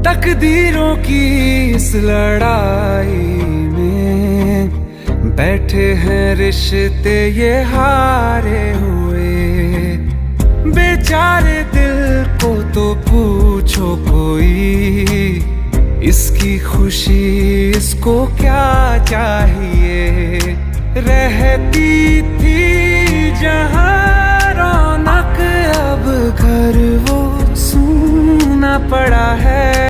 तकदीरों की इस लड़ाई में बैठे हैं रिश्ते ये हारे हुए। बेचारे दिल को तो पूछो कोई, इसकी खुशी इसको क्या चाहिए। रहती थी जहाँ रौनक, अब घर वो सूना पड़ा है।